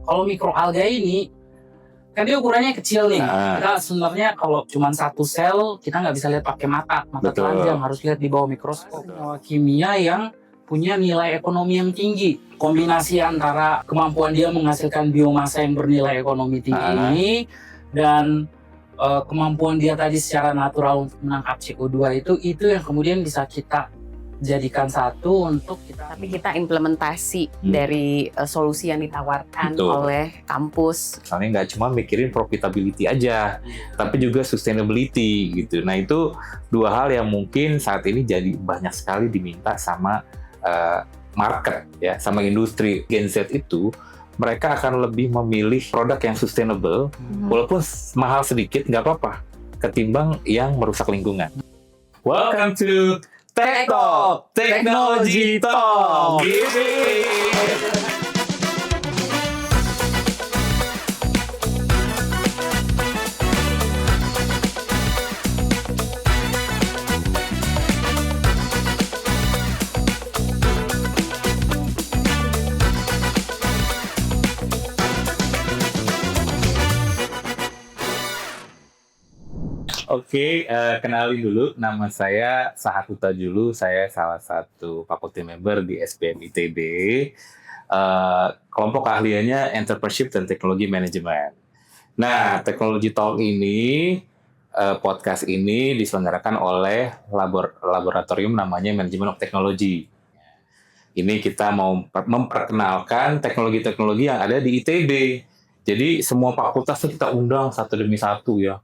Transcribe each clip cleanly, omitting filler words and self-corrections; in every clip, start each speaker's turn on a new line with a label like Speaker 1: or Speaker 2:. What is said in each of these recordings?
Speaker 1: Kalau mikroalga ini kan dia ukurannya kecil nih. Kita sebenarnya kalau cuma satu sel kita nggak bisa lihat pakai mata telanjang, harus lihat di bawah mikroskop. Senyawa kimia yang punya nilai ekonomi yang tinggi. Kombinasi antara kemampuan dia menghasilkan biomasa yang bernilai ekonomi tinggi dan kemampuan dia tadi secara natural untuk menangkap CO2 itu yang kemudian bisa kita jadikan satu untuk kita.
Speaker 2: Tapi kita implementasi dari solusi yang ditawarkan oleh kampus.
Speaker 3: Misalnya nggak cuma mikirin profitability aja, tapi juga sustainability gitu. Nah itu dua hal yang mungkin saat ini jadi banyak sekali diminta sama market ya, sama industri. Gen Z itu mereka akan lebih memilih produk yang sustainable, walaupun mahal sedikit nggak apa-apa, ketimbang yang merusak lingkungan. Welcome to Tech Talk, Technology Talk. Oke, kenalin dulu, nama saya Sahat Huta-Julu, saya salah satu faculty member di SBM ITB. Kelompok keahliannya Entrepreneurship dan Teknologi Manajemen. Nah, Technology Talk ini, podcast ini diselenggarakan oleh laboratorium namanya Management of Technology. Ini kita mau memperkenalkan teknologi-teknologi yang ada di ITB. Jadi semua fakultas kita undang satu demi satu ya.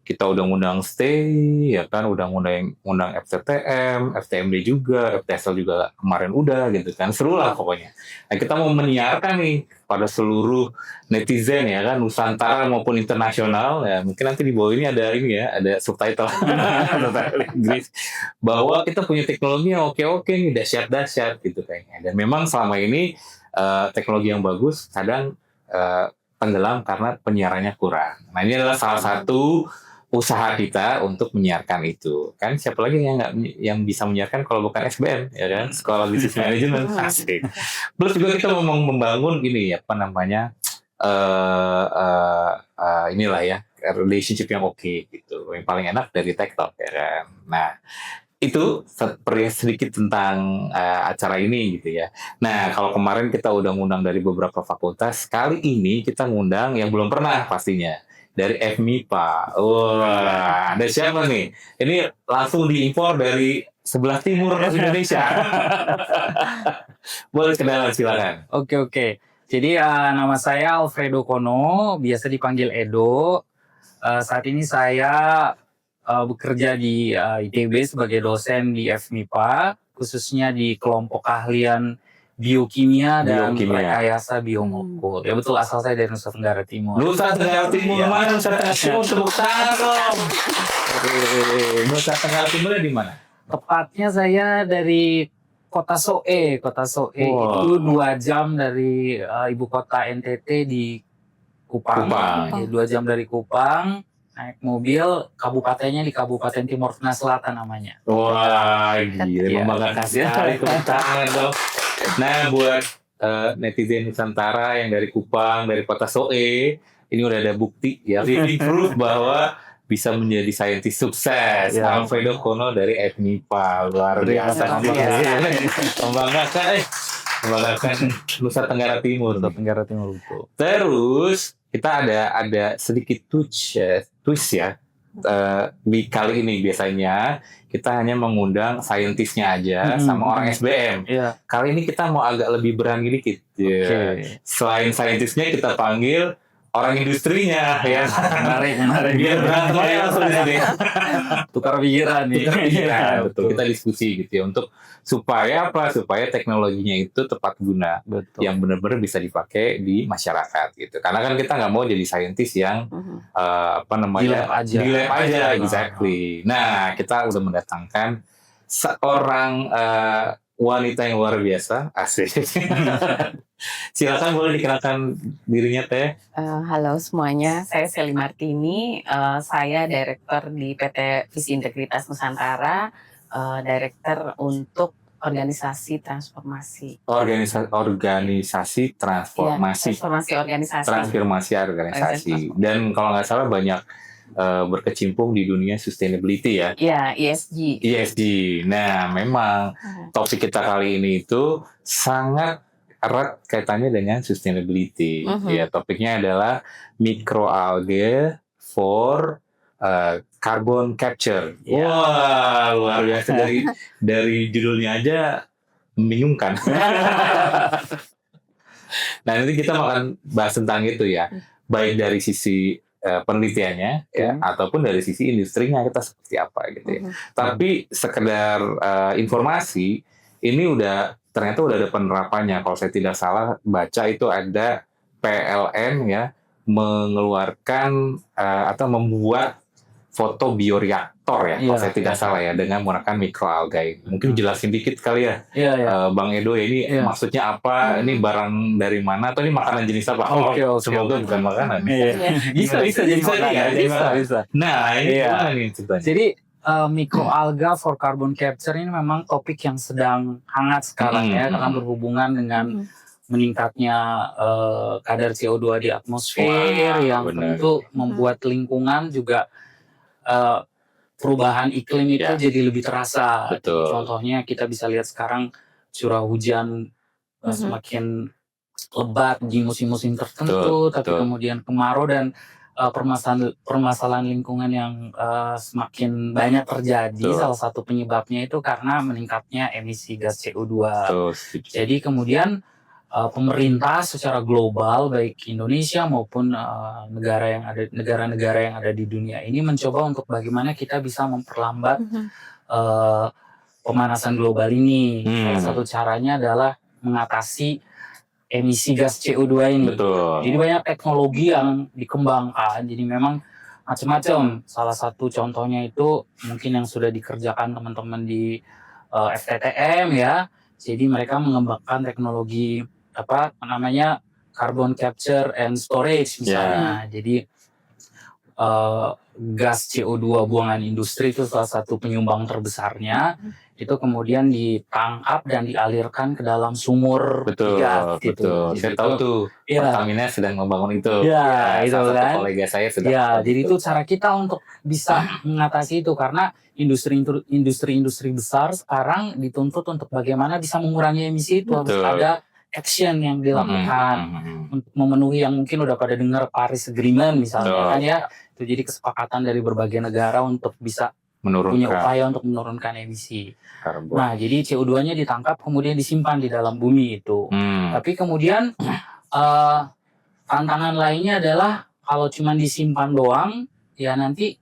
Speaker 3: Kita udah ngundang STEI, ya kan, udah ngundang FTTM, FTMD juga, FTSL juga kemarin udah gitu kan, seru lah pokoknya. Nah kita mau menyiarkan nih pada seluruh netizen ya kan, Nusantara maupun internasional, ya mungkin nanti di bawah ini ada subtitle Inggris, bahwa kita punya teknologi yang oke nih, dahsyat gitu kayaknya. Dan memang selama ini teknologi yang bagus kadang tenggelam karena penyiarannya kurang. Nah ini adalah salah satu usaha kita untuk menyiarkan itu. Kan siapa lagi yang bisa menyiarkan kalau bukan SBM, ya kan? Sekolah Business Management. Asik. Plus juga kita mau membangun ini inilah ya, relationship yang oke gitu. Yang paling enak dari Tech Talk, ya kan? Nah, itu sedikit tentang acara ini gitu ya. Nah, kalau kemarin kita udah ngundang dari beberapa fakultas, kali ini kita ngundang yang belum pernah pastinya. Dari FMIPA. Wah, ada siapa nih? Ini langsung diimpor dari sebelah timur Indonesia. Boleh kenalan, silakan.
Speaker 1: Oke. Jadi nama saya Alfredo Kono, biasa dipanggil Edo. Saat ini saya bekerja di ITB sebagai dosen di FMIPA, khususnya di kelompok keahlian biokimia dan rekayasa biomolekul. Ya betul, asal saya dari Nusa Tenggara Timur.
Speaker 3: Nusa Tenggara Timur, mana Nusa Tenggara Timur? Tepuk tangan. Nusa Tenggara Timurnya di mana?
Speaker 1: Tepatnya saya dari Kota Soe. Itu 2 jam dari ibu kota NTT di Kupang. 2 jam dari Kupang. Naik mobil, kabupatennya di Kabupaten Timur Tengah Selatan namanya.
Speaker 3: Wah, gila, membanggakan sekali, tepuk tangan dong. Nah, buat netizen Nusantara yang dari Kupang, dari Kota Soe, ini udah ada bukti ya, living proof bahwa bisa menjadi saintis sukses. Alfredo Kono dari FMIPA, luar biasa. Membanggakan Nusa Tenggara Timur.
Speaker 1: Betul.
Speaker 3: Terus kita ada sedikit twist ya. Di kali ini biasanya kita hanya mengundang saintisnya aja sama orang SBM. Kali ini kita mau agak lebih berani dikit. Selain saintisnya kita panggil orang industrinya ya.
Speaker 1: Menarik.
Speaker 3: Biar berantem aja langsung di sini.
Speaker 1: Tukar pikiran nih.
Speaker 3: Betul. Kita diskusi gitu ya, untuk supaya teknologinya itu tepat guna, yang benar-benar bisa dipakai di masyarakat gitu. Karena kan kita nggak mau jadi saintis yang di lab aja. Exactly. Nah, kita udah mendatangkan seorang wanita yang luar biasa, asik. Silakan, boleh dikenalkan dirinya, Teh.
Speaker 2: Halo semuanya, saya Sally Martini. Saya direktur di PT Visi Integritas Nusantara, direktur untuk organisasi transformasi.
Speaker 3: Organisasi transformasi.
Speaker 2: Transformasi organisasi.
Speaker 3: Dan kalau nggak salah banyak berkecimpung di dunia sustainability ya.
Speaker 2: Ya, ESG.
Speaker 3: Nah, memang topik kita kali ini itu sangat erat kaitannya dengan sustainability. Ya, topiknya adalah microalgae for carbon capture. Wah, luar biasa, dari judulnya aja membingungkan. Nah, nanti kita akan bahas tentang itu ya, baik dari sisi penelitiannya ya, ataupun dari sisi industrinya kita seperti apa gitu ya. Tapi sekedar informasi, ini ternyata udah ada penerapannya. Kalau saya tidak salah baca itu ada PLN ya mengeluarkan atau membuat foto bioreaktor ya, kalau saya tidak salah ya, dengan menggunakan microalgae. Mungkin jelasin dikit kali ya, Bang Edo, ini maksudnya apa? Ini barang dari mana? Atau ini makanan jenis apa? Semoga bukan makanan.
Speaker 1: Bisa jadi makanan. Bisa.
Speaker 3: Nah, ini gimana nih ceritanya?
Speaker 1: Jadi microalga for carbon capture ini memang topik yang sedang hangat sekarang ya, karena berhubungan dengan meningkatnya kadar CO2 di atmosfer yang tentu membuat lingkungan juga perubahan iklim itu jadi lebih terasa.
Speaker 3: Betul.
Speaker 1: Contohnya kita bisa lihat sekarang curah hujan semakin lebat di musim-musim tertentu, tapi kemudian kemarau dan permasalahan lingkungan yang semakin banyak terjadi. Salah satu penyebabnya itu karena meningkatnya emisi gas CO2. Jadi kemudian pemerintah secara global, baik Indonesia maupun negara-negara yang ada di dunia ini mencoba untuk bagaimana kita bisa memperlambat pemanasan global ini. Salah satu caranya adalah mengatasi emisi gas CO2 ini. Jadi banyak teknologi yang dikembangkan. Jadi memang macam-macam. Salah satu contohnya itu mungkin yang sudah dikerjakan teman-teman di FTTM ya. Jadi mereka mengembangkan teknologi carbon capture and storage misalnya. Jadi gas CO2 buangan industri itu salah satu penyumbang terbesarnya. Itu kemudian ditangkap dan dialirkan ke dalam sumur gas.
Speaker 3: Betul. Saya tahu tuh Pertamina sedang membangun itu.
Speaker 1: Itu
Speaker 3: salah
Speaker 1: kan.
Speaker 3: satu kolega saya sedang.
Speaker 1: Jadi itu cara kita untuk bisa mengatasi itu, karena industri-industri besar sekarang dituntut untuk bagaimana bisa mengurangi emisi itu. Harus ada action yang dilakukan untuk memenuhi yang mungkin udah pada dengar Paris Agreement misalnya kan ya. Itu jadi kesepakatan dari berbagai negara untuk bisa punya upaya untuk menurunkan emisi
Speaker 3: karbon.
Speaker 1: Nah, jadi CO2-nya ditangkap kemudian disimpan di dalam bumi itu. Tapi kemudian tantangan lainnya adalah kalau cuma disimpan doang, ya nanti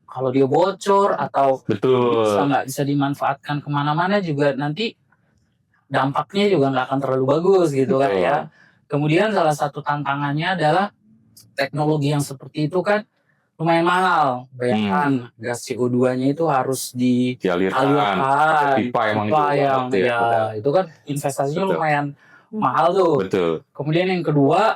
Speaker 1: kalau dia bocor atau nggak bisa dimanfaatkan kemana-mana juga nanti dampaknya juga nggak akan terlalu bagus gitu kan ya. Kemudian salah satu tantangannya adalah teknologi yang seperti itu kan lumayan mahal. Bayangkan gas CO2-nya itu harus dialirkan
Speaker 3: pipa
Speaker 1: yang itu kan investasinya lumayan mahal tuh. Kemudian yang kedua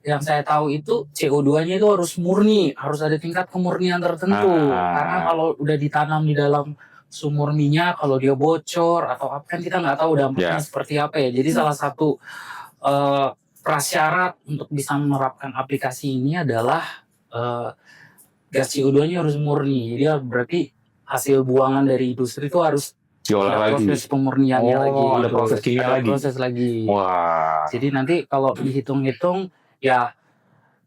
Speaker 1: yang saya tahu itu CO2-nya itu harus murni, harus ada tingkat kemurnian tertentu. Karena kalau udah ditanam di dalam sumur minyak, kalau dia bocor atau apa kan kita nggak tahu dampaknya seperti apa ya. Jadi salah satu prasyarat untuk bisa menerapkan aplikasi ini adalah gas CO2-nya harus murni. Jadi berarti hasil buangan dari industri itu harus ada proses pemurniannya lagi.
Speaker 3: Ada proses kimia lagi. Wah.
Speaker 1: Jadi nanti kalau dihitung-hitung ya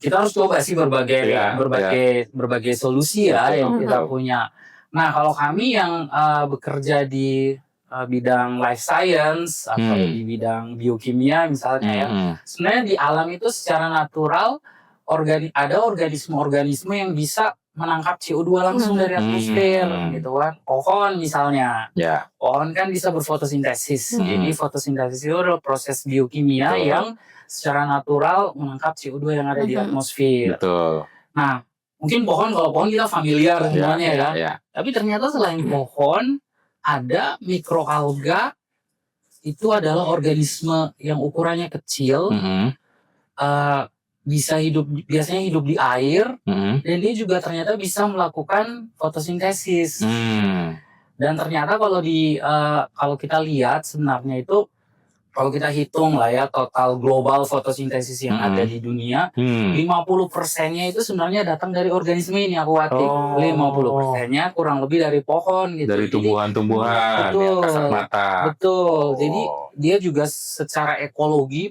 Speaker 1: kita harus coba sih berbagai solusi ya yang kita punya. Nah, kalau kami yang bekerja di bidang life science atau di bidang biokimia misalnya ya, sebenarnya di alam itu secara natural ada organisme-organisme yang bisa menangkap CO2 langsung dari atmosfer gitu kan. Pohon misalnya. Pohon kan bisa berfotosintesis. Jadi fotosintesis itu adalah proses biokimia yang secara natural menangkap CO2 yang ada di atmosfer. Nah, mungkin kalau pohon kita familiar semuanya ya. Tapi ternyata selain pohon ada mikroalga, itu adalah organisme yang ukurannya kecil, biasanya hidup di air, dan dia juga ternyata bisa melakukan fotosintesis. Dan ternyata kalau kita lihat sebenarnya itu, kalau kita hitung lah ya total global fotosintesis yang ada di dunia, 50%-nya itu sebenarnya datang dari organisme ini akuatik. 50%-nya kurang lebih dari pohon gitu.
Speaker 3: Dari tumbuhan-tumbuhan,
Speaker 1: betul,
Speaker 3: kasat mata.
Speaker 1: Betul. Jadi dia juga secara ekologi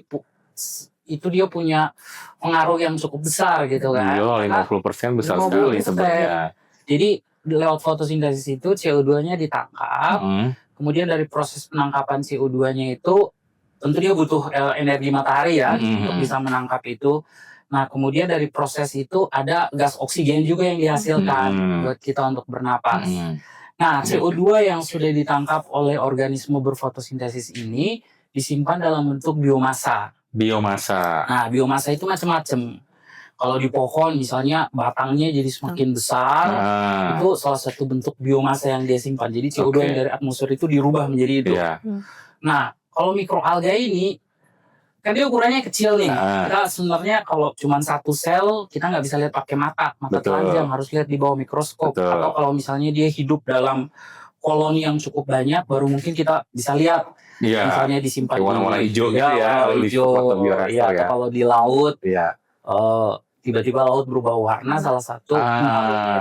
Speaker 1: itu dia punya pengaruh yang cukup besar gitu kan.
Speaker 3: Iya, 50% besar sekali sebenarnya.
Speaker 1: Jadi lewat fotosintesis itu CO2-nya ditangkap. Kemudian dari proses penangkapan CO2-nya itu tentu dia butuh energi matahari ya untuk bisa menangkap itu. Nah, kemudian dari proses itu ada gas oksigen juga yang dihasilkan buat kita untuk bernapas. Nah, CO2 yang sudah ditangkap oleh organisme berfotosintesis ini disimpan dalam bentuk biomasa. Nah, biomasa itu macam-macam. Kalau di pohon misalnya batangnya jadi semakin besar, itu salah satu bentuk biomasa yang dia simpan. Jadi CO2 yang dari atmosfer itu dirubah menjadi itu. Nah, kalau mikroalga ini kan dia ukurannya kecil nih. Kita sebenarnya kalau cuma satu sel kita nggak bisa lihat pakai mata telanjang, harus lihat di bawah mikroskop. Atau kalau misalnya dia hidup dalam koloni yang cukup banyak, baru mungkin kita bisa lihat. Misalnya disimpan
Speaker 3: warna-warna hijau gitu ya,
Speaker 1: atau kalau di laut, tiba-tiba laut berubah warna, salah satu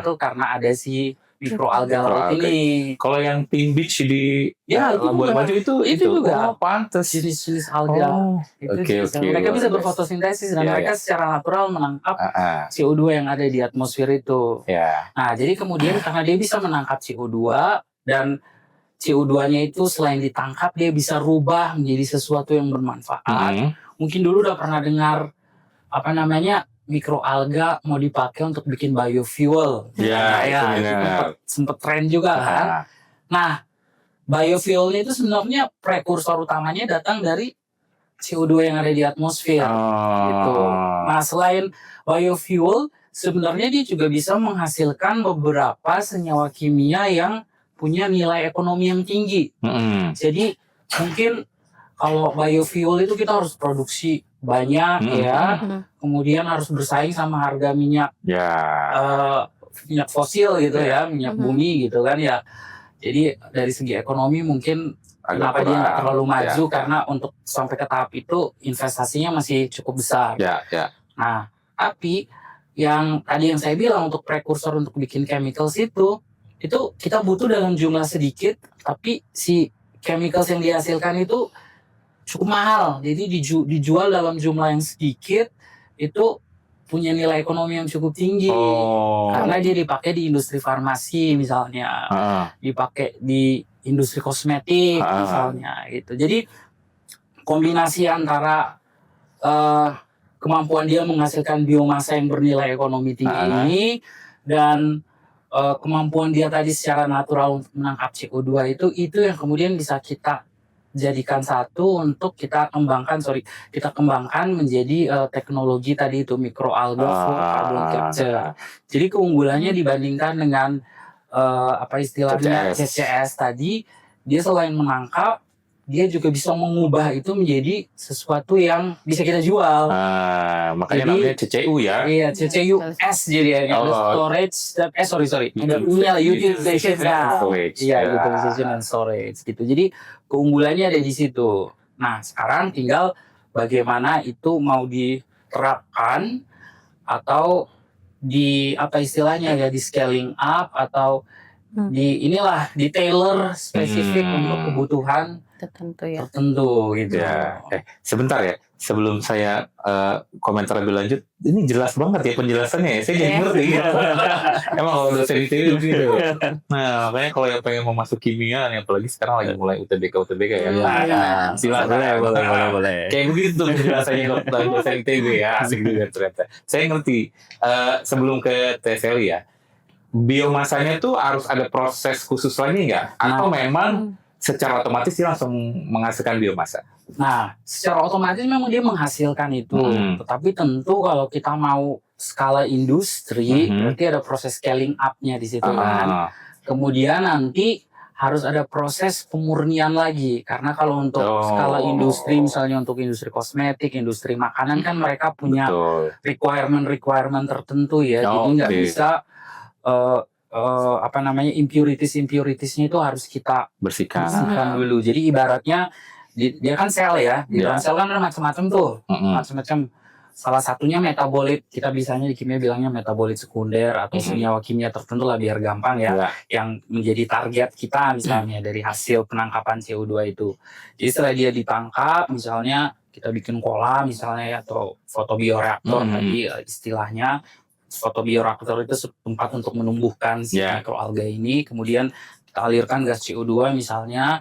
Speaker 1: itu karena ada si mikroalga laut ini.
Speaker 3: Kalau yang Pink Beach di Labuan Bajo itu
Speaker 1: juga
Speaker 3: pantas
Speaker 1: jenis-jenis alga. Mereka bisa berfotosintesis dan mereka secara natural menangkap CO2 yang ada di atmosfer itu. Nah, jadi kemudian karena dia bisa menangkap CO2 dan CO2-nya itu selain ditangkap dia bisa rubah menjadi sesuatu yang bermanfaat. Mungkin dulu udah pernah dengar mikroalga mau dipakai untuk bikin biofuel. Sempet tren juga kan. Nah, biofuelnya itu sebenarnya prekursor utamanya datang dari CO2 yang ada di atmosfer. Gitu. Nah, selain biofuel, sebenarnya dia juga bisa menghasilkan beberapa senyawa kimia yang punya nilai ekonomi yang tinggi. Jadi mungkin kalau biofuel itu kita harus produksi banyak kemudian harus bersaing sama harga minyak minyak fosil gitu minyak bumi gitu kan ya. Jadi dari segi ekonomi mungkin kenapa dia nggak terlalu maju karena untuk sampai ke tahap itu investasinya masih cukup besar. Nah, tapi yang tadi yang saya bilang untuk prekursor untuk bikin chemicals itu kita butuh dalam jumlah sedikit, tapi si chemicals yang dihasilkan itu cukup mahal, jadi dijual dalam jumlah yang sedikit itu punya nilai ekonomi yang cukup tinggi karena dia dipakai di industri farmasi misalnya, dipakai di industri kosmetik misalnya gitu. Jadi kombinasi antara kemampuan dia menghasilkan biomasa yang bernilai ekonomi tinggi ini dan kemampuan dia tadi secara natural untuk menangkap CO2 itu yang kemudian bisa kita jadikan satu untuk kita kembangkan menjadi teknologi tadi itu mikroalga for carbon capture. Jadi keunggulannya dibandingkan dengan istilahnya CCS tadi, dia selain menangkap, dia juga bisa mengubah itu menjadi sesuatu yang bisa kita jual.
Speaker 3: Makanya namanya CCU ya.
Speaker 1: Iya, CCUS jadi storage. Ada utilization and storage gitu. Jadi keunggulannya ada di situ. Nah, sekarang tinggal bagaimana itu mau diterapkan atau di istilahnya di scaling up atau di tailor spesifik untuk kebutuhan tertentu gitu
Speaker 3: ya. Sebentar ya, sebelum saya komentar lebih lanjut, ini jelas banget ya penjelasannya ya, saya jadi ngerti ya. Emang kalau dosen itu gitu. Nah, makanya kalau yang pengen mau masuk kimia nih, apalagi sekarang lagi mulai UTBK ya. Silakan. Boleh. Kayak begitu penjelasannya dosen ITB ya, asik juga ternyata. Saya ngerti. Sebelum ke TSL ya, biomasanya tuh harus ada proses khusus lagi nggak? Atau memang secara otomatis dia langsung menghasilkan biomasa?
Speaker 1: Nah, secara otomatis memang dia menghasilkan itu. Tetapi tentu kalau kita mau skala industri, berarti ada proses scaling up-nya di situ kan. Kemudian nanti harus ada proses pemurnian lagi. Karena kalau untuk skala industri, misalnya untuk industri kosmetik, industri makanan kan mereka punya requirement tertentu ya. Jadi nggak bisa impurities-impuritiesnya itu harus kita
Speaker 3: Bersihkan.
Speaker 1: bersihkan dulu. Jadi ibaratnya dia kan sel ya, di dalam sel kan ada macam-macam tuh, macam-macam. Salah satunya metabolit, kita bisanya di kimia bilangnya metabolit sekunder atau senyawa kimia tertentu lah biar gampang ya, yang menjadi target kita misalnya dari hasil penangkapan CO2 itu. Jadi setelah dia ditangkap, misalnya kita bikin kolam misalnya ya, atau fotobioreaktor tadi istilahnya. Fotobioreaktor itu tempat untuk menumbuhkan si mikroalga ini, kemudian kita alirkan gas CO2 misalnya,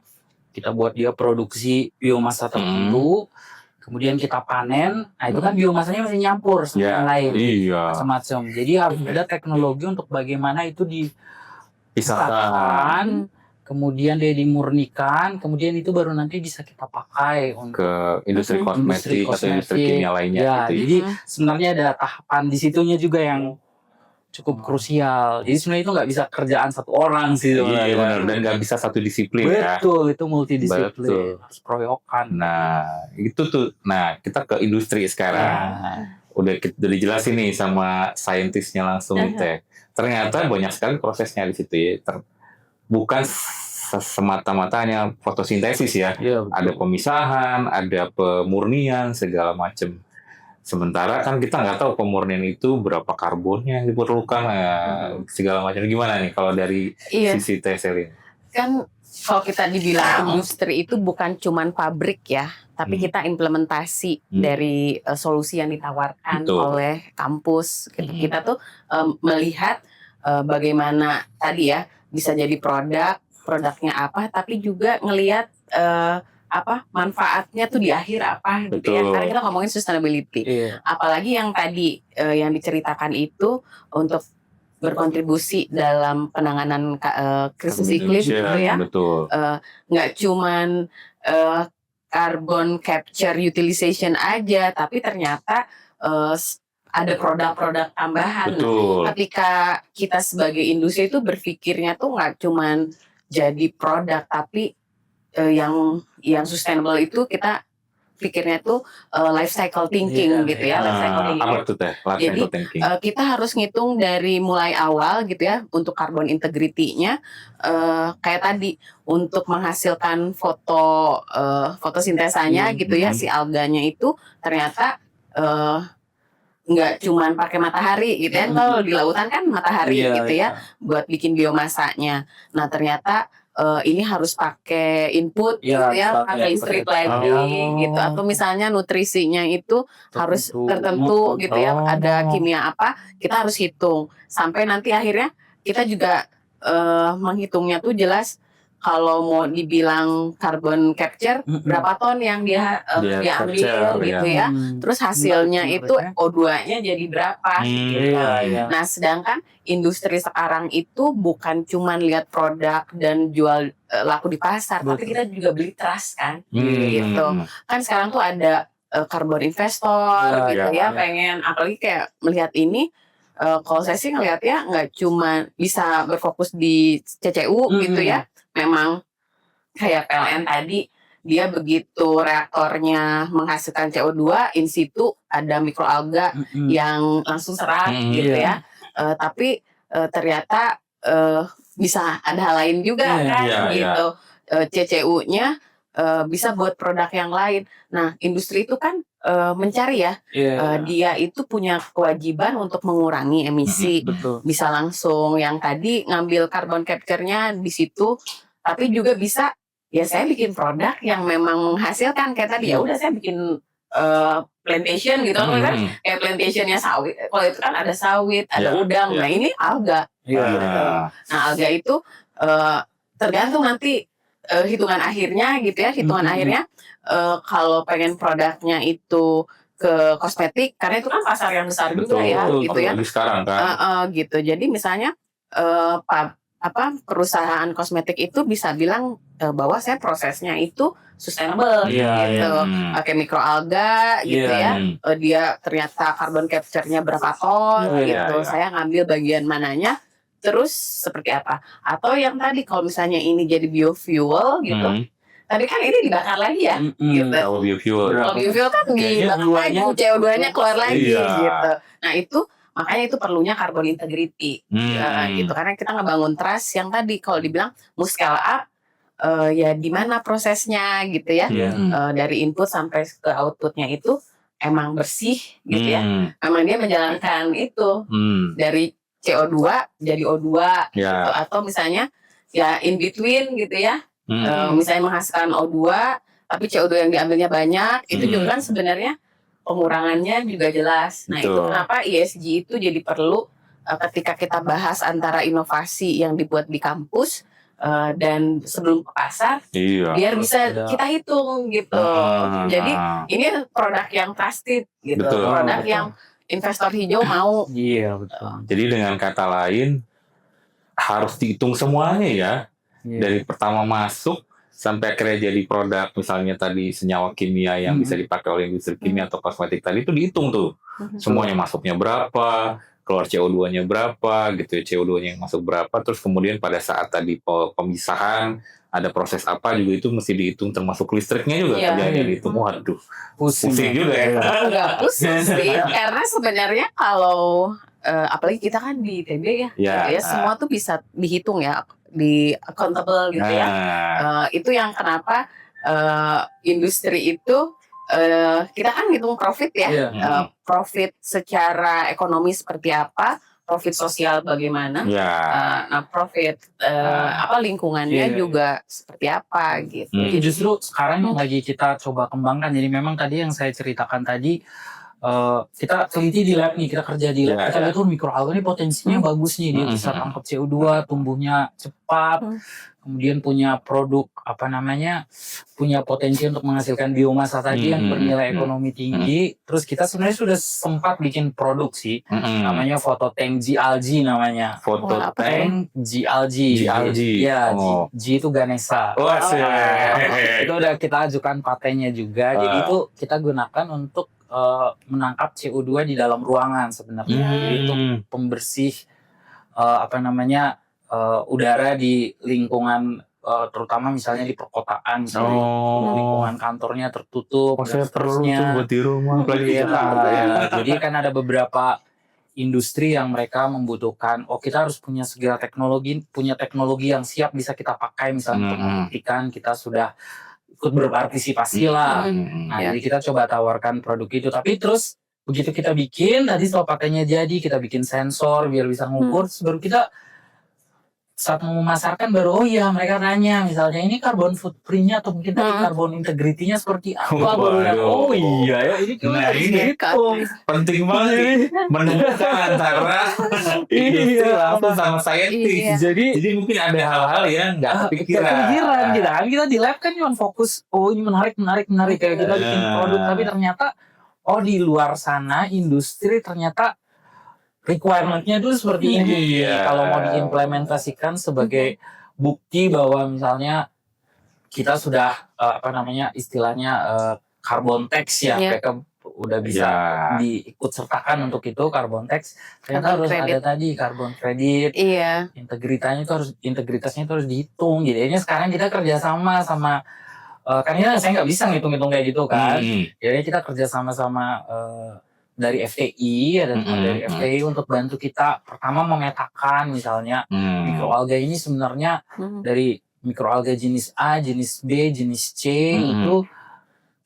Speaker 1: kita buat dia produksi biomasa tertentu, kemudian kita panen, nah itu kan biomasanya masih nyampur sama yang lain, macam-macam. Jadi harus ada teknologi untuk bagaimana itu dipisahkan, kemudian dia dimurnikan, kemudian itu baru nanti bisa kita pakai untuk
Speaker 3: ke industri kosmetik atau industri kimia lainnya.
Speaker 1: Ya,
Speaker 3: gitu.
Speaker 1: jadi sebenarnya ada tahapan di situnya juga yang cukup krusial. Jadi sebenarnya itu nggak bisa kerjaan satu orang sih.
Speaker 3: Iya benar, dan nggak bisa satu disiplin.
Speaker 1: Betul, itu multidisiplin. Harus proyokan.
Speaker 3: Nah, itu tuh. Nah, kita ke industri sekarang. Udah dijelasin nih sama saintisnya langsung Teh. Ternyata banyak sekali prosesnya di situ ya. Bukan semata-mata hanya fotosintesis ya. Ada pemisahan, ada pemurnian, segala macam. Sementara kan kita nggak tahu pemurnian itu berapa karbonnya yang diperlukan, segala macam. Gimana nih kalau dari sisi Teh Selin?
Speaker 2: Kan kalau kita dibilang industri itu bukan cuman pabrik ya, tapi kita implementasi dari solusi yang ditawarkan oleh kampus. Kita tuh melihat bagaimana tadi ya bisa jadi produknya apa, tapi juga ngelihat manfaatnya tuh di akhir apa gitu ya. Karena kita ngomongin sustainability. Apalagi yang tadi yang diceritakan itu untuk berkontribusi dalam penanganan krisis iklim gitu ya. Nggak cuman carbon capture utilization aja, tapi ternyata ada produk-produk tambahan. Ketika kita sebagai industri itu berpikirnya tuh nggak cuman jadi produk, tapi yang sustainable itu kita pikirnya tuh life cycle thinking gitu ya. Life cycle thinking.
Speaker 3: Apa tuh Teh? Life cycle thinking.
Speaker 2: Kita harus ngitung dari mulai awal gitu ya untuk carbon integrity-nya, kayak tadi untuk menghasilkan fotosintesanya gitu ya, si alganya itu ternyata nggak cuman pakai matahari gitu ya. Kalau di lautan kan matahari gitu ya buat bikin biomasanya. Nah ternyata ini harus pakai input gitu ya, pakai street lighting gitu, atau misalnya nutrisinya itu harus tertentu gitu ya, ada kimia apa, kita harus hitung sampai nanti akhirnya kita juga menghitungnya tuh jelas. Kalau mau dibilang carbon capture berapa ton yang dia ambil gitu ya. Terus hasilnya itu O2-nya jadi berapa gitu. Nah, sedangkan industri sekarang itu bukan cuman lihat produk dan jual laku di pasar, tapi kita juga beli trust kan. Gitu. Kan sekarang tuh ada carbon investor gitu ya, pengen apalagi kayak melihat ini. Kalau saya sih ngelihatnya nggak cuma bisa berfokus di CCU gitu ya. Memang kayak PLN tadi, dia begitu reaktornya menghasilkan CO2, in situ ada mikroalga yang langsung serap gitu ya. Tapi ternyata bisa ada hal lain juga kan gitu. CCU-nya bisa buat produk yang lain. Nah, industri itu kan mencari ya, dia itu punya kewajiban untuk mengurangi emisi. Bisa langsung yang tadi ngambil carbon capture-nya di situ, tapi juga bisa ya saya bikin produk yang memang menghasilkan kayak tadi ya udah saya bikin plantation gitu kan, kayak plantationnya sawit. Kalau itu kan ada sawit, ada udang. Nah ini alga. Nah alga itu tergantung nanti hitungan akhirnya gitu ya, akhirnya kalau pengen produknya itu ke kosmetik, karena itu kan pasar yang besar juga ya, gitu ya.
Speaker 3: Sekarang kan.
Speaker 2: Gitu. Jadi misalnya perusahaan kosmetik itu bisa bilang bahwa saya prosesnya itu sustainable gitu. Pakai mikroalga gitu ya. Dia ternyata carbon capture-nya berapa ton gitu. Saya ngambil bagian mananya. Terus seperti apa? Atau yang tadi kalau misalnya ini jadi biofuel gitu. Tapi kan ini dibakar lagi ya gitu. Kalau biofuel kan dibakar lagi, CO2-nya keluar lagi gitu. Nah itu makanya itu perlunya carbon integrity gitu, karena kita ngebangun trust yang tadi kalau dibilang mau scale up ya gimana prosesnya gitu ya, dari input sampai ke outputnya itu emang bersih gitu ya, emang dia menjalankan itu dari CO2 jadi O2 gitu, atau misalnya ya in between gitu ya, misalnya menghasilkan O2 tapi CO2 yang diambilnya banyak, itu juga kan sebenarnya pengurangannya juga jelas. Nah, itu kenapa ESG itu jadi perlu ketika kita bahas antara inovasi yang dibuat di kampus dan sebelum ke pasar, biar bisa kita hitung gitu. Jadi ini produk yang trusted gitu, produk yang investor hijau mau.
Speaker 3: Iya, betul. Jadi dengan kata lain harus dihitung semuanya ya. Dari pertama masuk sampai akhirnya jadi produk, misalnya tadi senyawa kimia yang bisa dipakai oleh industri kimia atau kosmetik tadi itu dihitung tuh. Semuanya masuknya berapa, keluar CO2-nya berapa gitu ya, CO2-nya yang masuk berapa, terus kemudian pada saat tadi pemisahan ada proses apa juga itu mesti dihitung, termasuk listriknya juga terjadi dihitung. Waduh, pusing juga ya.
Speaker 2: Enggak pusing sih, karena sebenarnya kalau apalagi kita kan di ITB ya, semua tuh bisa dihitung ya, di accountable gitu ya. Itu yang kenapa industri itu kita kan ngitung profit ya, profit secara ekonomi seperti apa, profit sosial bagaimana, nah profit lingkungannya juga seperti apa gitu.
Speaker 1: Justru sekarang yang lagi kita coba kembangkan, jadi memang tadi yang saya ceritakan tadi, kita teliti di lab nih, kita kerja di lab, kita lihat tuh mikroalga ini potensinya bagus nih, dia bisa tangkap CO2, tumbuhnya cepat, kemudian punya produk punya potensi untuk menghasilkan biomasa tadi yang bernilai ekonomi tinggi. Terus kita sebenarnya sudah sempat bikin produk sih, namanya Phototank GLG namanya. Phototank GLG. Ya, G itu Ganesha. Itu udah kita ajukan patennya juga. Jadi itu kita gunakan untuk menangkap CO2 di dalam ruangan sebenarnya. Jadi itu pembersih udara di lingkungan, terutama misalnya di perkotaan, misalnya lingkungan kantornya tertutup, dan seterusnya.
Speaker 3: Buat di rumah,
Speaker 1: Jadi kan ada beberapa industri yang mereka membutuhkan, kita harus punya segala teknologi, punya teknologi yang siap bisa kita pakai, misalnya untuk membuktikan kita sudah ikut berpartisipasi lah. Nah, jadi kita coba tawarkan produk itu. Tapi terus begitu kita bikin, tadi setelah pakainya jadi, kita bikin sensor biar bisa ngukur, baru kita saat mau memasarkan baru mereka nanya misalnya ini carbon footprint-nya atau mungkin tadi carbon integrity-nya seperti apa, baru ini
Speaker 3: penting banget nih menentukan antara industri langsung sama saintis. Jadi mungkin ada hal-hal yang nggak kepikiran
Speaker 1: kita di lab kan cuma fokus ini menarik kayak kita bikin produk, tapi ternyata di luar sana industri ternyata requirement-nya itu seperti ini. Kalau mau diimplementasikan sebagai bukti bahwa misalnya kita sudah istilahnya carbon tax ya, mereka udah bisa diikut sertakan untuk itu carbon tax. Ternyata harus ada tadi carbon credit. Integritasnya itu harus dihitung. Jadinya sekarang kita kerjasama sama karena saya nggak bisa ngitung-ngitung kayak gitu kan. Jadi kita kerjasama sama dari FTI, ada teman dari FTI untuk bantu kita pertama memetakan misalnya mikroalga ini sebenarnya dari mikroalga jenis A, jenis B, jenis C itu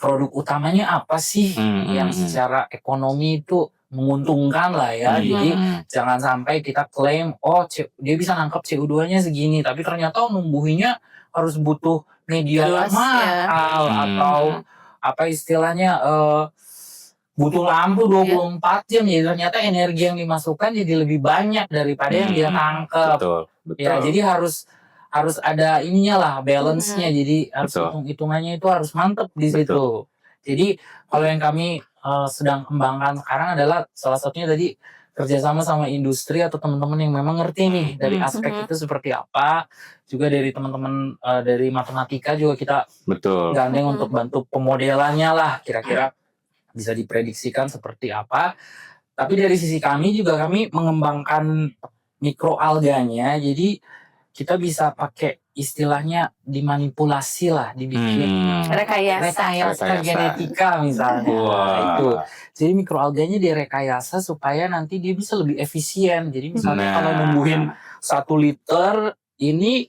Speaker 1: produk utamanya apa sih yang secara ekonomi itu menguntungkan lah ya. Jadi jangan sampai kita klaim dia bisa nangkap CO2-nya segini, tapi ternyata numbuhinya harus butuh media mahal atau istilahnya butuh lampu 24 jam, jadi ternyata energi yang dimasukkan jadi lebih banyak daripada yang dia tangkap.
Speaker 3: Betul.
Speaker 1: Ya, jadi harus ada ininya lah, balance-nya. Jadi harus hitung-hitungannya itu harus mantep di situ. Jadi kalau yang kami sedang kembangkan sekarang adalah salah satunya tadi kerjasama sama industri atau teman-teman yang memang ngerti nih dari aspek itu seperti apa. Juga dari teman-teman dari matematika juga kita gandeng untuk bantu pemodelannya lah, kira-kira bisa diprediksikan seperti apa. Tapi dari sisi kami juga kami mengembangkan mikroalganya. Jadi kita bisa pakai istilahnya dimanipulasi lah, dibikin rekayasa genetika misalnya. Itu. Jadi mikroalganya direkayasa supaya nanti dia bisa lebih efisien. Jadi misalnya kalau numbuhin 1 liter ini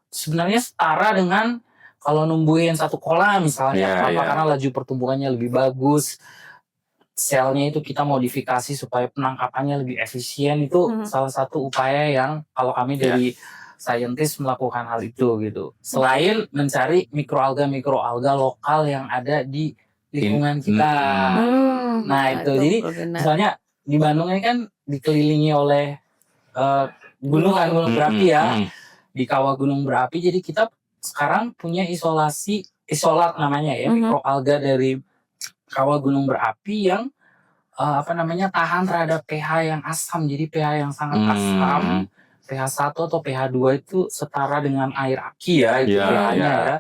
Speaker 1: sebenarnya setara dengan kalau numbuhin 1 kolam misalnya. Karena laju pertumbuhannya lebih bagus. Selnya itu kita modifikasi supaya penangkapannya lebih efisien. Itu salah satu upaya yang kalau kami dari saintis melakukan hal itu gitu. Selain mencari mikroalga lokal yang ada di lingkungan kita. Nah itu jadi misalnya di Bandung ini kan dikelilingi oleh gunung berapi ya. Di kawah gunung berapi, jadi kita sekarang punya isolat namanya ya, mikroalga dari kawah gunung berapi yang tahan terhadap pH yang asam. Jadi pH yang sangat asam, pH 1 atau pH 2 itu setara dengan air aki ya, itu pH-nya ya.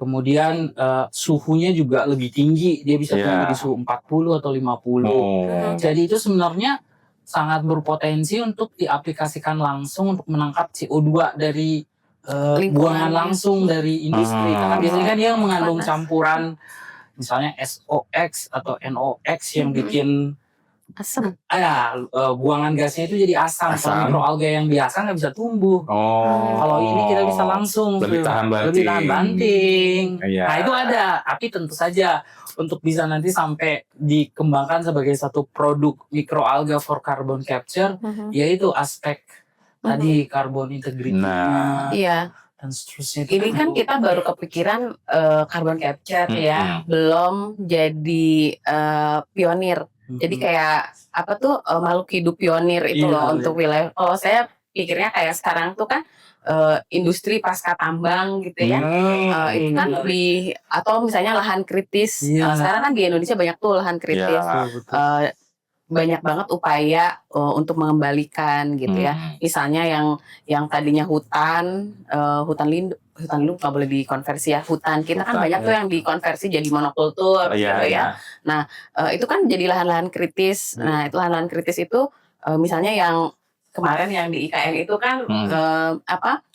Speaker 1: Kemudian suhunya juga lebih tinggi, dia bisa tumbuh di suhu 40 atau 50. Jadi itu sebenarnya sangat berpotensi untuk diaplikasikan langsung untuk menangkap CO2 dari buangan langsung dari industri. Karena biasanya kan dia mengandung campuran misalnya SOX atau NOX yang bikin
Speaker 2: asam.
Speaker 1: Buangan gasnya itu jadi asam. Kalau mikroalga yang biasa nggak bisa tumbuh. Kalau ini kita bisa langsung
Speaker 3: lebih tahan
Speaker 1: banting. Nah itu ada, tapi tentu saja untuk bisa nanti sampai dikembangkan sebagai satu produk mikroalga for carbon capture, yaitu aspek tadi carbon integrity-nya. Dan seterusnya.
Speaker 2: Ini kan kita baru kepikiran carbon capture ya, belum jadi pionir. Jadi kayak makhluk hidup pionir itu loh untuk wilayah. Kalau saya pikirnya kayak sekarang tuh kan industri pasca tambang gitu ya, itu kan lebih, atau misalnya lahan kritis. Sekarang kan di Indonesia banyak tuh lahan kritis. Banyak banget upaya untuk mengembalikan gitu ya. Misalnya yang tadinya hutan lindung nggak boleh dikonversi ya. Hutan kita kan banyak tuh yang dikonversi jadi monokultur gitu ya. Nah itu kan jadi lahan-lahan kritis. Nah itu lahan-lahan kritis itu misalnya yang kemarin yang di IKN itu kan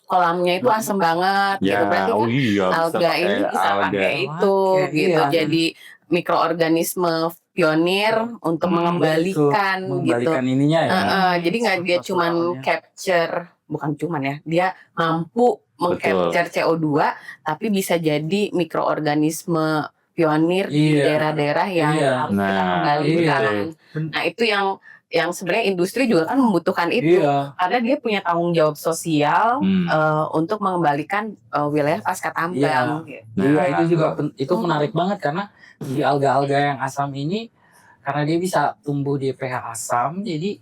Speaker 2: kolamnya itu asam banget gitu. Berarti kan alga ini bisa pakai itu gitu. Jadi mikroorganisme pionir untuk mengembalikan gitu.
Speaker 1: Ininya ya.
Speaker 2: Jadi nggak dia cuman capture, bukan cuman ya, dia mampu mengcapture CO2 tapi bisa jadi mikroorganisme pionir di daerah-daerah yang harus kita kembalikan. Nah itu yang sebenarnya industri juga kan membutuhkan itu karena dia punya tanggung jawab sosial untuk mengembalikan wilayah pasca tambang.
Speaker 1: Itu juga itu menarik banget karena di alga-alga yang asam ini karena dia bisa tumbuh di pH asam, jadi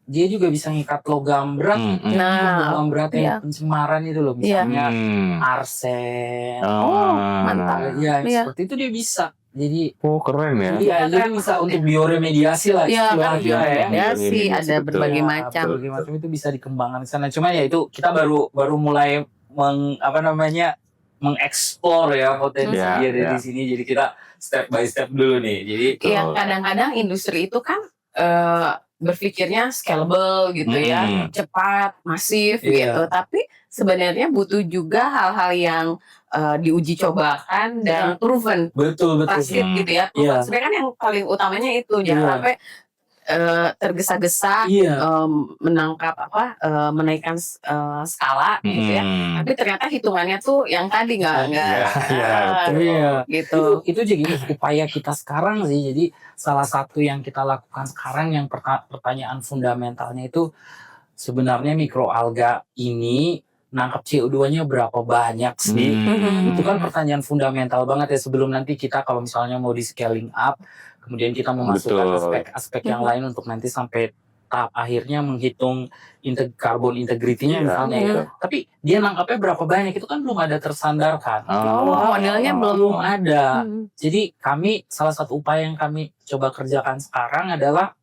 Speaker 1: dia juga bisa ngikat logam berat. Logam berat yang pencemaran itu loh, misalnya arsen.
Speaker 2: Mantap.
Speaker 1: Seperti itu dia bisa. Jadi
Speaker 3: keren ya.
Speaker 1: Iya, jadi bisa untuk bioremediasi lah.
Speaker 2: Bioremediasi ada berbagai macam.
Speaker 1: Berbagai macam itu bisa dikembangkan di sana. Cuma ya itu kita baru mulai mengeksplor ya potensi dia dari sini. Jadi kita step by step dulu nih. Jadi
Speaker 2: kadang-kadang industri itu kan berpikirnya scalable gitu ya, cepat, masif gitu. Tapi sebenarnya butuh juga hal-hal yang diuji cobakan dan proven.
Speaker 1: Betul.
Speaker 2: Pasti gitu ya. Sebenarnya kan yang paling utamanya itu jangan sampai tergesa-gesa menangkap menaikkan skala gitu ya. Tapi ternyata hitungannya tuh yang tadi nggak gitu.
Speaker 1: Itu jadi upaya kita sekarang sih. Jadi salah satu yang kita lakukan sekarang yang pertanyaan fundamentalnya itu sebenarnya mikroalga ini nangkap CO2-nya berapa banyak sih? Itu kan pertanyaan fundamental banget ya sebelum nanti kita kalau misalnya mau di scaling up, kemudian kita memasukkan aspek-aspek yang lain untuk nanti sampai tahap akhirnya menghitung carbon integrity-nya misalnya ya. Tapi dia nangkapnya berapa banyak itu kan belum ada tersandarkan.
Speaker 2: Modelnya belum
Speaker 1: ada. Jadi salah satu upaya yang kami coba kerjakan sekarang adalah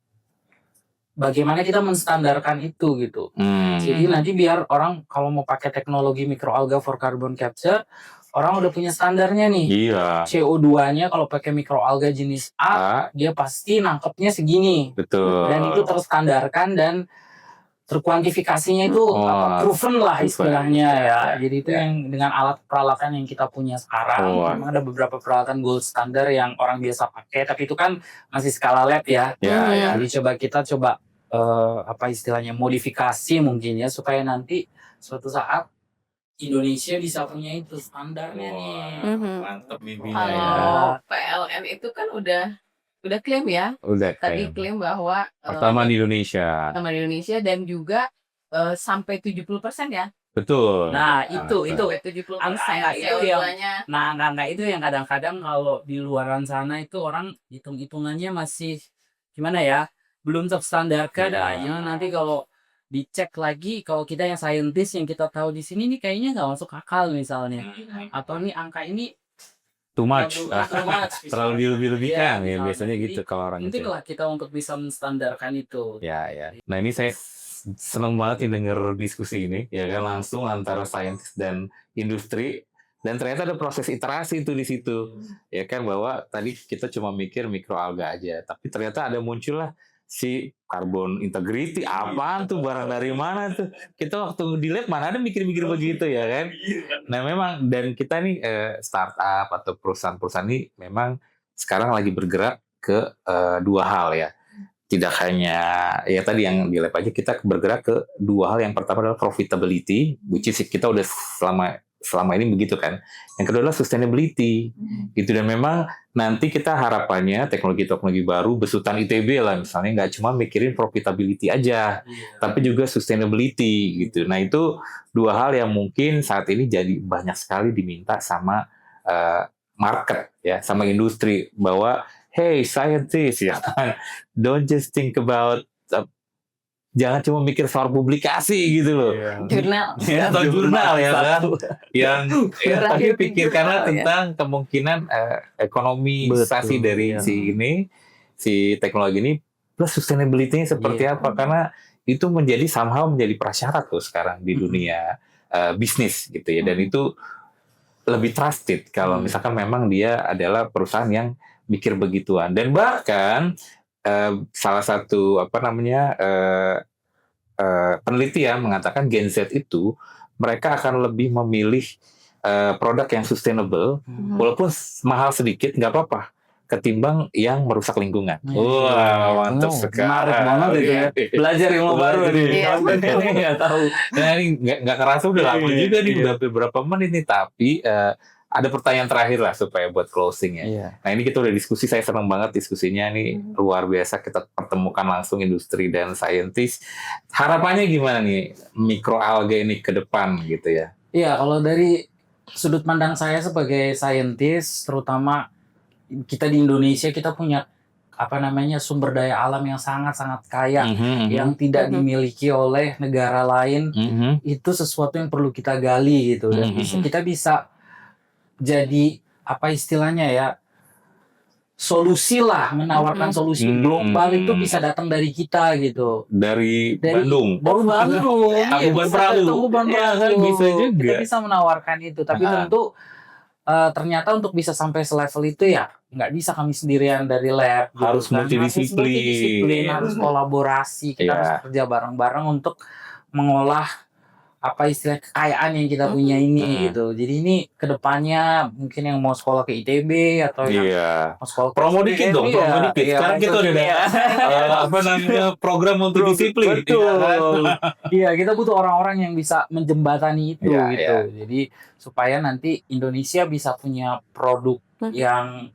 Speaker 1: bagaimana kita menstandarkan itu gitu. Jadi nanti biar orang kalau mau pakai teknologi mikroalga for carbon capture, orang udah punya standarnya nih. CO2-nya kalau pakai mikroalga jenis A, dia pasti nangkepnya segini.
Speaker 3: Betul.
Speaker 1: Dan itu terstandarkan dan terkuantifikasinya itu proven lah istilahnya ya. Jadi itu yang dengan alat peralatan yang kita punya sekarang. Memang ada beberapa peralatan gold standar yang orang biasa pakai, tapi itu kan masih skala lab ya. Jadi kita coba apa istilahnya modifikasi mungkin ya supaya nanti suatu saat Indonesia bisa punya itu standarnya nih.
Speaker 3: Mantap mimpinya ya.
Speaker 2: Kalau PLN itu kan udah klaim ya. Tadi klaim bahwa
Speaker 3: pertama di Indonesia.
Speaker 2: Dan juga sampai 70% ya.
Speaker 3: Betul.
Speaker 1: Nah, itu
Speaker 2: 70%
Speaker 1: angka itu yang kadang-kadang kalau di luaran sana itu orang hitung-hitungannya masih gimana ya? Belum terstandarkan. Nanti kalau dicek lagi, kalau kita yang saintis yang kita tahu di sini nih kayaknya nggak masuk akal misalnya, atau nih angka ini
Speaker 3: too much, terlalu dilebih-lebihkan ya biasanya gitu kalau orang itu.
Speaker 1: Itulah kita untuk bisa menstandarkan itu.
Speaker 3: Ya. Nah ini saya senang banget nih denger diskusi ini ya kan langsung antara saintis dan industri, dan ternyata ada proses iterasi itu di situ ya kan, bahwa tadi kita cuma mikir mikroalga aja, tapi ternyata ada muncullah si carbon integrity, apaan tuh, barang dari mana tuh, kita waktu di lab mana ada mikir-mikir begitu ya kan. Nah memang, dan kita nih startup atau perusahaan-perusahaan ini memang sekarang lagi bergerak ke dua hal ya, tidak hanya ya tadi yang di lab aja, kita bergerak ke dua hal. Yang pertama adalah profitability, which is kita udah selama ini begitu kan. Yang kedua adalah sustainability gitu, dan memang nanti kita harapannya teknologi-teknologi baru besutan ITB lah misalnya nggak cuma mikirin profitability aja, tapi juga sustainability gitu. Nah itu dua hal yang mungkin saat ini jadi banyak sekali diminta sama market ya, sama industri, bahwa hey scientists ya, don't just think about jangan cuma mikir soal publikasi gitu loh.
Speaker 2: Jurnal.
Speaker 3: Ya, atau jurnal ya kan. Tapi pikirkanlah tentang kemungkinan ekonomisasi dari si teknologi ini, plus sustainability-nya seperti apa, karena itu somehow menjadi prasyarat tuh sekarang di dunia bisnis gitu ya, dan itu lebih trusted kalau misalkan memang dia adalah perusahaan yang mikir begituan. Dan bahkan salah satu peneliti yang mengatakan Gen Z itu mereka akan lebih memilih produk yang sustainable, walaupun mahal sedikit nggak apa-apa, ketimbang yang merusak lingkungan. Wah, mantap sekali.
Speaker 1: Menarik banget itu ya. Belajar ilmu baru nih.
Speaker 3: Nggak tahu. Nah ini nggak kerasa udah lama juga nih, udah beberapa menit nih, tapi ada pertanyaan terakhir lah supaya buat closing ya. Nah ini kita udah diskusi, saya senang banget diskusinya nih, luar biasa, kita pertemukan langsung industri dan saintis. Harapannya gimana nih mikroalga ini ke depan gitu ya?
Speaker 1: Iya, kalau dari sudut pandang saya sebagai saintis, terutama kita di Indonesia, kita punya sumber daya alam yang sangat-sangat kaya, yang tidak dimiliki oleh negara lain. Itu sesuatu yang perlu kita gali gitu, dan kita bisa jadi solusi lah, menawarkan solusi global itu bisa datang dari kita gitu.
Speaker 3: Dari Bandung.
Speaker 1: Tangkuban Perahu.
Speaker 3: Bisa juga.
Speaker 1: Kita bisa menawarkan itu, tapi tentu ternyata untuk bisa sampai selevel itu ya nggak bisa kami sendirian dari lab.
Speaker 3: Harus multidisiplin,
Speaker 1: harus kolaborasi, kita harus kerja bareng-bareng untuk mengolah kekayaan yang kita punya ini gitu. Jadi ini kedepannya mungkin yang mau sekolah ke ITB atau yang mau sekolah ke
Speaker 3: promo dikit dong, promo dikit. Sekarang kita udah program multidisiplin.
Speaker 1: Betul. Iya, kita butuh orang-orang yang bisa menjembatani itu gitu. Jadi supaya nanti Indonesia bisa punya produk yang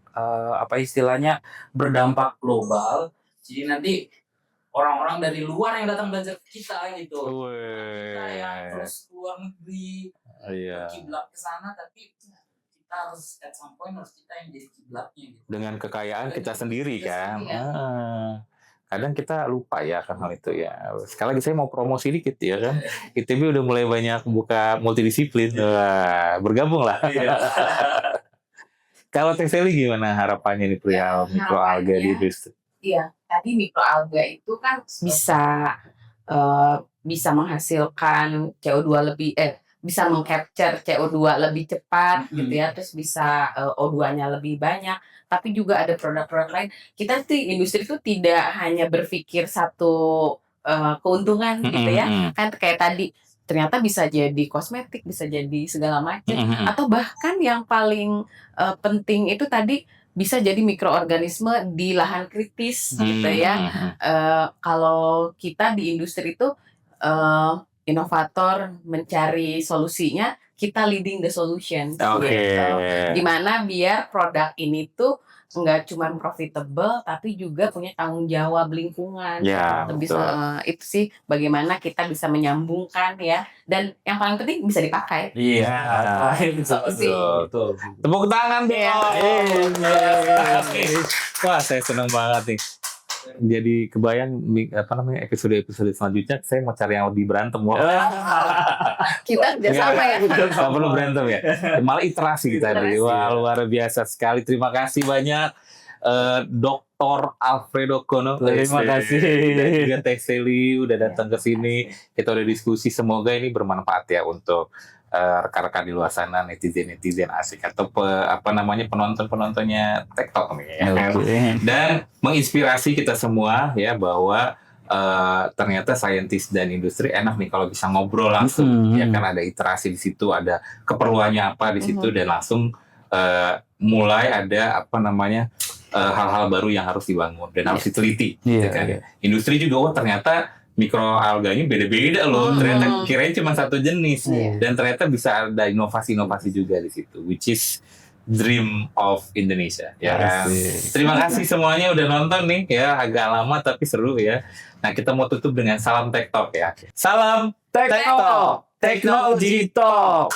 Speaker 1: berdampak global. Jadi nanti orang-orang dari luar yang datang belajar ke kita gitu. Kita yang terus keluar negeri, kiblat ke sana, tapi kita harus at some point kita yang jadi kiblatnya gitu.
Speaker 3: Dengan kekayaan kita sendiri kan. Kadang kita lupa ya akan hal itu ya. Sekali lagi saya mau promosi dikit ya kan. ITB udah mulai banyak buka multidisiplin. Bergabung lah. Kalau Teh Sally gimana harapannya nih perihal mikroalga di industri?
Speaker 2: Iya, tadi mikroalga itu kan bisa menghasilkan CO2 lebih bisa meng-capture CO2 lebih cepat gitu ya, terus bisa O2-nya lebih banyak, tapi juga ada produk-produk lain. Kita tuh industri itu tidak hanya berpikir satu keuntungan gitu ya. Kan kayak tadi ternyata bisa jadi kosmetik, bisa jadi segala macam, atau bahkan yang paling penting itu tadi bisa jadi mikroorganisme di lahan kritis gitu ya. Kalau kita di industri itu inovator mencari solusinya, kita leading the solution gitu. Dimana biar produk ini tuh nggak cuma profitable tapi juga punya tanggung jawab lingkungan. Bisa itu sih bagaimana kita bisa menyambungkan ya, dan yang paling penting bisa dipakai.
Speaker 3: Betul. Tepuk tangan dong. Wah, saya senang banget nih. Jadi kebayang episode selanjutnya saya mau cari yang lebih berantem.
Speaker 2: Kita kerjasama ya.
Speaker 3: Nggak perlu berantem ya. Malah iterasi kita tadi. Wah, luar biasa sekali. Terima kasih banyak Dr. Alfredo Kono.
Speaker 1: Terima kasih.
Speaker 3: Dan juga Teh Sally udah datang ke sini. Kita udah diskusi. Semoga ini bermanfaat ya untuk rekan-rekan di luar sana, netizen asik atau penontonnya TikTok nih ya. Dan menginspirasi kita semua ya bahwa ternyata saintis dan industri enak nih kalau bisa ngobrol langsung. Ya kan ada iterasi di situ, ada keperluannya apa di situ dan langsung mulai ada hal-hal baru yang harus dibangun dan harus diteliti. Ya kan? Industri juga ternyata mikroalganya beda-beda loh. Ternyata kirain cuma satu jenis dan ternyata bisa ada inovasi-inovasi juga di situ, which is dream of Indonesia. Ya kan? Terima kasih semuanya udah nonton nih ya, agak lama tapi seru ya. Nah, kita mau tutup dengan salam Tech Talk ya. Salam Tech Talk, Technology Talk.